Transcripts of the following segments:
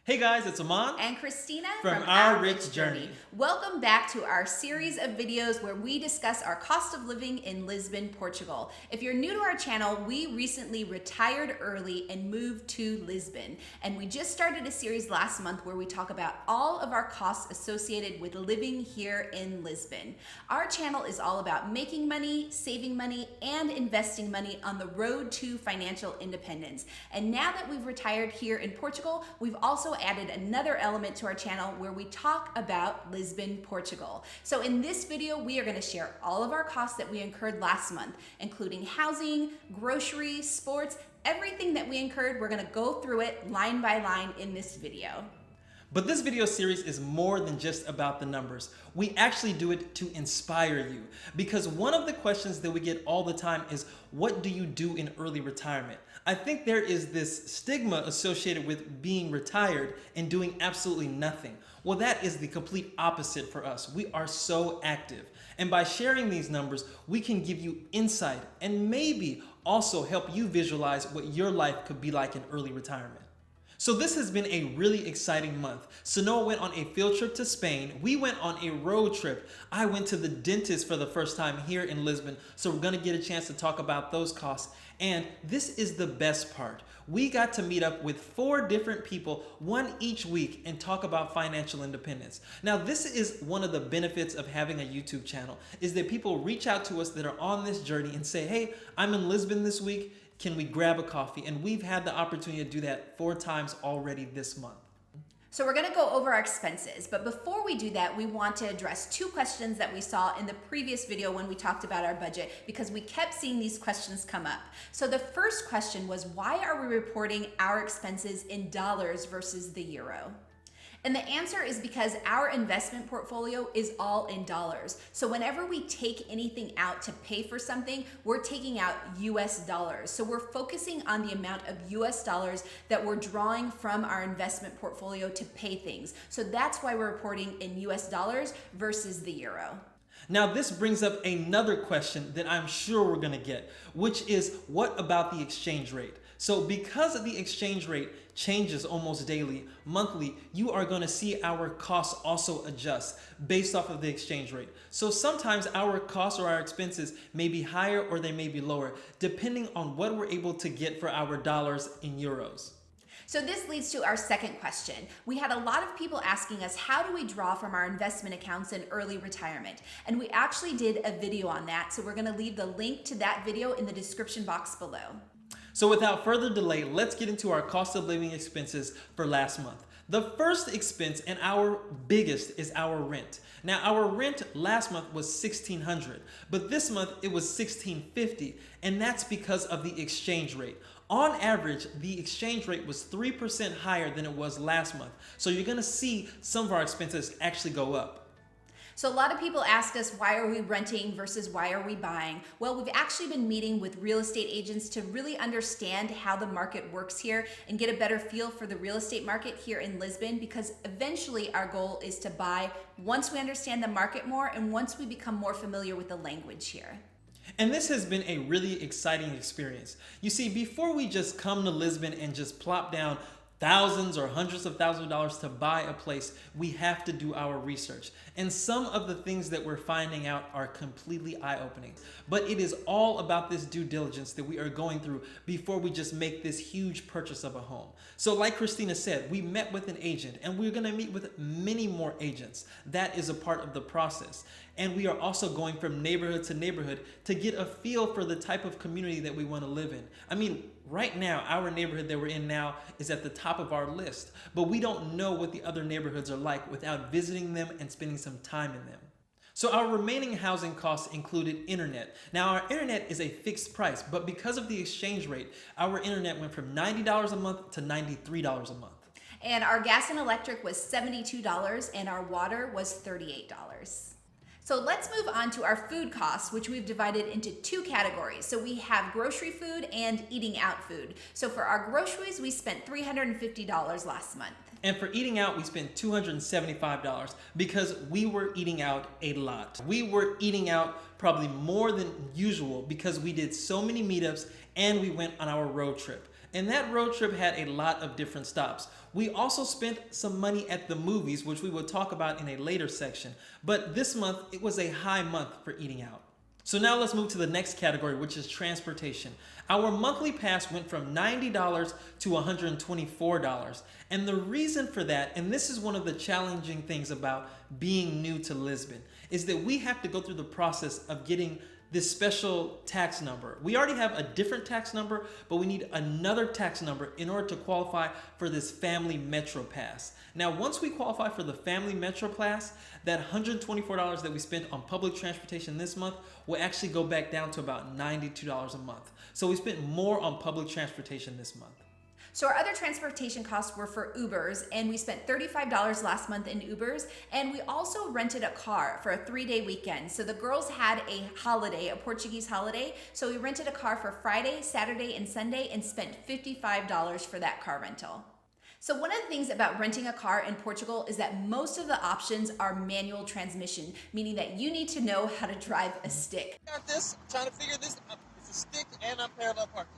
Hey guys, it's Aman and Christina from Our Rich Journey. Welcome back to our series of videos where we discuss our cost of living in Lisbon, Portugal. If you're new to our channel, we recently retired early and moved to Lisbon. And we just started a series last month where we talk about all of our costs associated with living here in Lisbon. Our channel is all about making money, saving money, and investing money on the road to financial independence. And now that we've retired here in Portugal, we've also added another element to our channel where we talk about Lisbon, Portugal. So in this video, we are going to share all of our costs that we incurred last month, including housing, groceries, sports, everything that we incurred. We're going to go through it line by line in this video. But this video series is more than just about the numbers. We actually do it to inspire you, because one of the questions that we get all the time is, what do you do in early retirement? I think there is this stigma associated with being retired and doing absolutely nothing. Well, that is the complete opposite for us. We are so active. And by sharing these numbers, we can give you insight and maybe also help you visualize what your life could be like in early retirement. So this has been a really exciting month. Sanoa went on a field trip to Spain. We went on a road trip. I went to the dentist for the first time here in Lisbon. So we're gonna get a chance to talk about those costs. And this is the best part. We got to meet up with 4 different people, one each week, and talk about financial independence. Now, this is one of the benefits of having a YouTube channel, is that people reach out to us that are on this journey and say, hey, I'm in Lisbon this week. Can we grab a coffee? And we've had the opportunity to do that 4 times already this month. So we're gonna go over our expenses, but before we do that, we want to address 2 questions that we saw in the previous video when we talked about our budget, because we kept seeing these questions come up. So the first question was, why are we reporting our expenses in dollars versus the euro? And the answer is because our investment portfolio is all in dollars. So whenever we take anything out to pay for something, we're taking out US dollars. So we're focusing on the amount of US dollars that we're drawing from our investment portfolio to pay things. So that's why we're reporting in US dollars versus the euro. Now, this brings up another question that I'm sure we're gonna get, which is, what about the exchange rate? So because the exchange rate changes almost daily, monthly, you are gonna see our costs also adjust based off of the exchange rate. So sometimes our costs or our expenses may be higher or they may be lower, depending on what we're able to get for our dollars in euros. So this leads to our second question. We had a lot of people asking us, how do we draw from our investment accounts in early retirement? And we actually did a video on that, so we're gonna leave the link to that video in the description box below. So without further delay, let's get into our cost of living expenses for last month. The first expense and our biggest is our rent. Now, our rent last month was $1,600, but this month it was $1,650, and that's because of the exchange rate. On average, the exchange rate was 3% higher than it was last month. So you're gonna see some of our expenses actually go up. So a lot of people ask us, why are we renting versus why are we buying? Well, we've actually been meeting with real estate agents to really understand how the market works here and get a better feel for the real estate market here in Lisbon, because eventually our goal is to buy once we understand the market more and once we become more familiar with the language here. And this has been a really exciting experience. You see, before we just come to Lisbon and just plop down thousands or hundreds of thousands of dollars to buy a place, we have to do our research. And some of the things that we're finding out are completely eye-opening. But it is all about this due diligence that we are going through before we just make this huge purchase of a home. So like Christina said, we met with an agent, and we're gonna meet with many more agents. That is a part of the process. And we are also going from neighborhood to neighborhood to get a feel for the type of community that we wanna live in. I mean, right now, our neighborhood that we're in now is at the top of our list, but we don't know what the other neighborhoods are like without visiting them and spending some time in them. So our remaining housing costs included internet. Now, our internet is a fixed price, but because of the exchange rate, our internet went from $90 a month to $93 a month. And our gas and electric was $72 and our water was $38. So let's move on to our food costs, which we've divided into 2 categories. So we have grocery food and eating out food. So for our groceries, we spent $350 last month. And for eating out, we spent $275 because we were eating out a lot. We were eating out probably more than usual because we did so many meetups and we went on our road trip. And that road trip had a lot of different stops. We also spent some money at the movies, which we will talk about in a later section. But this month, it was a high month for eating out. So now let's move to the next category, which is transportation. Our monthly pass went from $90 to $124. And the reason for that, and this is one of the challenging things about being new to Lisbon, is that we have to go through the process of getting this special tax number. We already have a different tax number, but we need another tax number in order to qualify for this family Metro Pass. Now, once we qualify for the family Metro Pass, that $124 that we spent on public transportation this month will actually go back down to about $92 a month. So we spent more on public transportation this month. So our other transportation costs were for Ubers, and we spent $35 last month in Ubers, and we also rented a car for a 3-day weekend. So the girls had a holiday, a Portuguese holiday, so we rented a car for Friday, Saturday, and Sunday and spent $55 for that car rental. So one of the things about renting a car in Portugal is that most of the options are manual transmission, meaning that you need to know how to drive a stick. Got this, trying to figure this out. It's a stick and unparallel parking.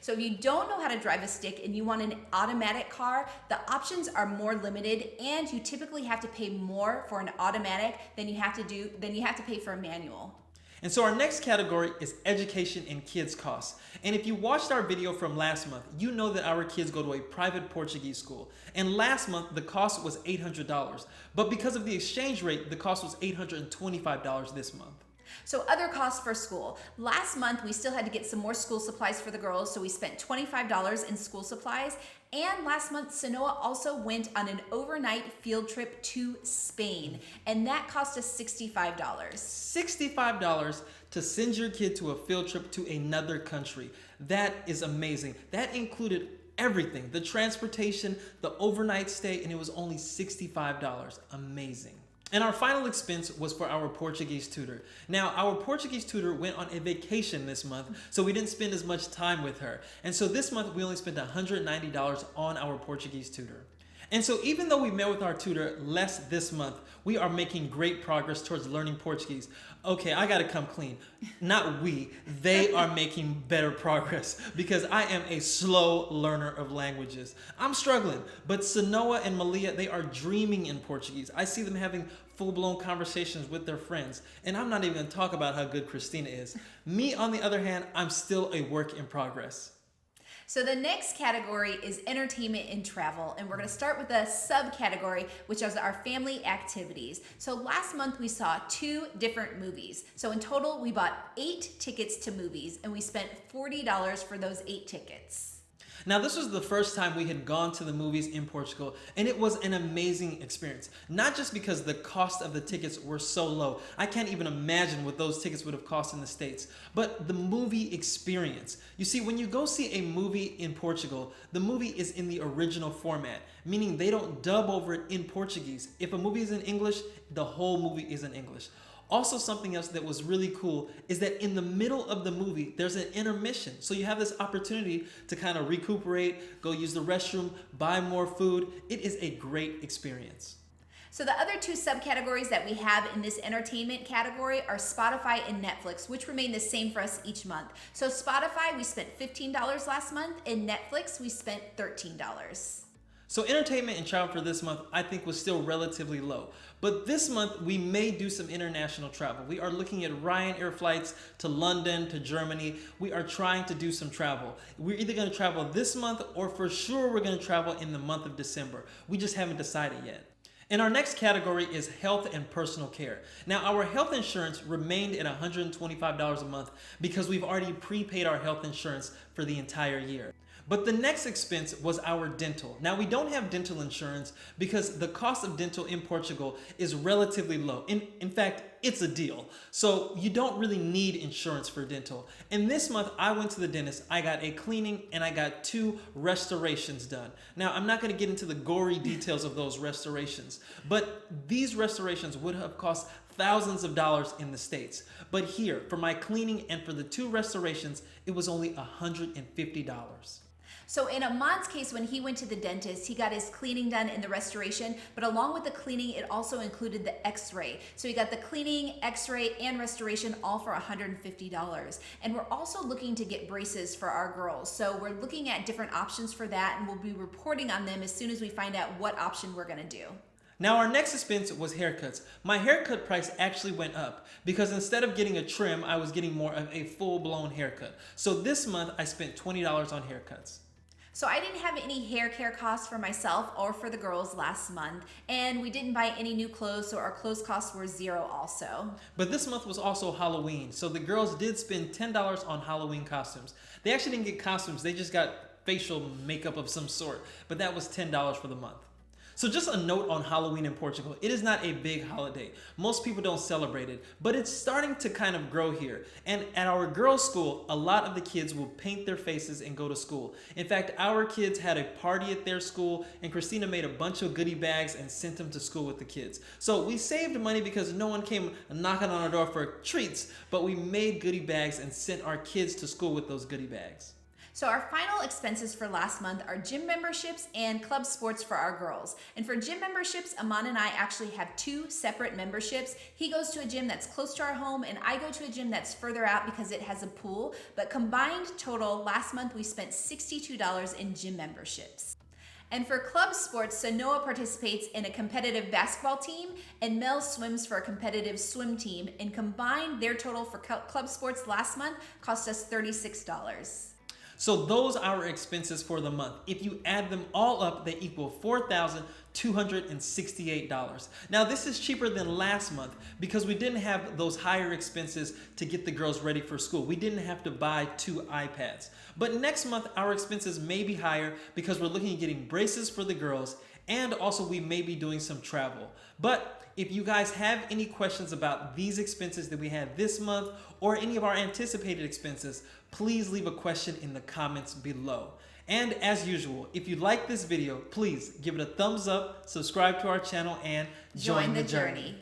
So if you don't know how to drive a stick and you want an automatic car, the options are more limited, and you typically have to pay more for an automatic than you have to pay for a manual. And so our next category is education and kids costs. And if you watched our video from last month, you know that our kids go to a private Portuguese school. And last month, the cost was $800. But because of the exchange rate, the cost was $825 this month. So other costs for school. Last month, we still had to get some more school supplies for the girls, so we spent $25 in school supplies. And last month, Sanoa also went on an overnight field trip to Spain, and that cost us $65. $65 to send your kid to a field trip to another country. That is amazing. That included everything, the transportation, the overnight stay, and it was only $65. Amazing. And our final expense was for our Portuguese tutor. Now, our Portuguese tutor went on a vacation this month, so we didn't spend as much time with her. And so this month, we only spent $190 on our Portuguese tutor. And so even though we met with our tutor less this month, we are making great progress towards learning Portuguese. Okay, I gotta come clean. Not we, they are making better progress because I am a slow learner of languages. I'm struggling, but Sanoa and Malia, they are dreaming in Portuguese. I see them having full-blown conversations with their friends, and I'm not even gonna talk about how good Christina is. Me, on the other hand, I'm still a work in progress. So the next category is entertainment and travel, and we're going to start with a subcategory, which is our family activities. So last month we saw 2 different movies. So in total we bought 8 tickets to movies, and we spent $40 for those 8 tickets. Now, this was the first time we had gone to the movies in Portugal, and it was an amazing experience. Not just because the cost of the tickets were so low. I can't even imagine what those tickets would have cost in the States. But the movie experience. You see, when you go see a movie in Portugal, the movie is in the original format, meaning they don't dub over it in Portuguese. If a movie is in English, the whole movie is in English. Also, something else that was really cool is that in the middle of the movie, there's an intermission. So you have this opportunity to kind of recuperate, go use the restroom, buy more food. It is a great experience. So the other 2 subcategories that we have in this entertainment category are Spotify and Netflix, which remain the same for us each month. So Spotify, we spent $15 last month, and Netflix, we spent $13. So entertainment and travel for this month, I think, was still relatively low. But this month, we may do some international travel. We are looking at Ryanair flights to London, to Germany. We are trying to do some travel. We're either going to travel this month, or for sure we're going to travel in the month of December. We just haven't decided yet. And our next category is health and personal care. Now, our health insurance remained at $125 a month because we've already prepaid our health insurance for the entire year. But the next expense was our dental. Now, we don't have dental insurance because the cost of dental in Portugal is relatively low. In fact, it's a deal. So you don't really need insurance for dental. And this month, I went to the dentist. I got a cleaning and I got 2 restorations done. Now, I'm not going to get into the gory details of those restorations, but these restorations would have cost thousands of dollars in the States. But here, for my cleaning and for the 2 restorations, it was only $150. So in Aman's case, when he went to the dentist, he got his cleaning done in the restoration, but along with the cleaning, it also included the x-ray. So he got the cleaning, x-ray, and restoration all for $150. And we're also looking to get braces for our girls. So we're looking at different options for that, and we'll be reporting on them as soon as we find out what option we're gonna do. Now our next expense was haircuts. My haircut price actually went up because instead of getting a trim, I was getting more of a full-blown haircut. So this month I spent $20 on haircuts. So I didn't have any hair care costs for myself or for the girls last month, and we didn't buy any new clothes, so our clothes costs were $0 also. But this month was also Halloween, so the girls did spend $10 on Halloween costumes. They actually didn't get costumes, they just got facial makeup of some sort, but that was $10 for the month. So just a note on Halloween in Portugal. It is not a big holiday. Most people don't celebrate it, but it's starting to kind of grow here. And at our girls' school, a lot of the kids will paint their faces and go to school. In fact, our kids had a party at their school, and Christina made a bunch of goodie bags and sent them to school with the kids. So we saved money because no one came knocking on our door for treats, but we made goodie bags and sent our kids to school with those goodie bags. So our final expenses for last month are gym memberships and club sports for our girls. And for gym memberships, Aman and I actually have 2 separate memberships. He goes to a gym that's close to our home, and I go to a gym that's further out because it has a pool. But combined total, last month we spent $62 in gym memberships. And for club sports, Sanoa participates in a competitive basketball team, and Mel swims for a competitive swim team. And combined, their total for club sports last month cost us $36. So those are our expenses for the month. If you add them all up, they equal $4,268. Now this is cheaper than last month because we didn't have those higher expenses to get the girls ready for school. We didn't have to buy 2 iPads. But next month, our expenses may be higher because we're looking at getting braces for the girls, and also we may be doing some travel. But if you guys have any questions about these expenses that we had this month or any of our anticipated expenses, please leave a question in the comments below. And as usual, if you like this video, please give it a thumbs up, subscribe to our channel, and join the journey.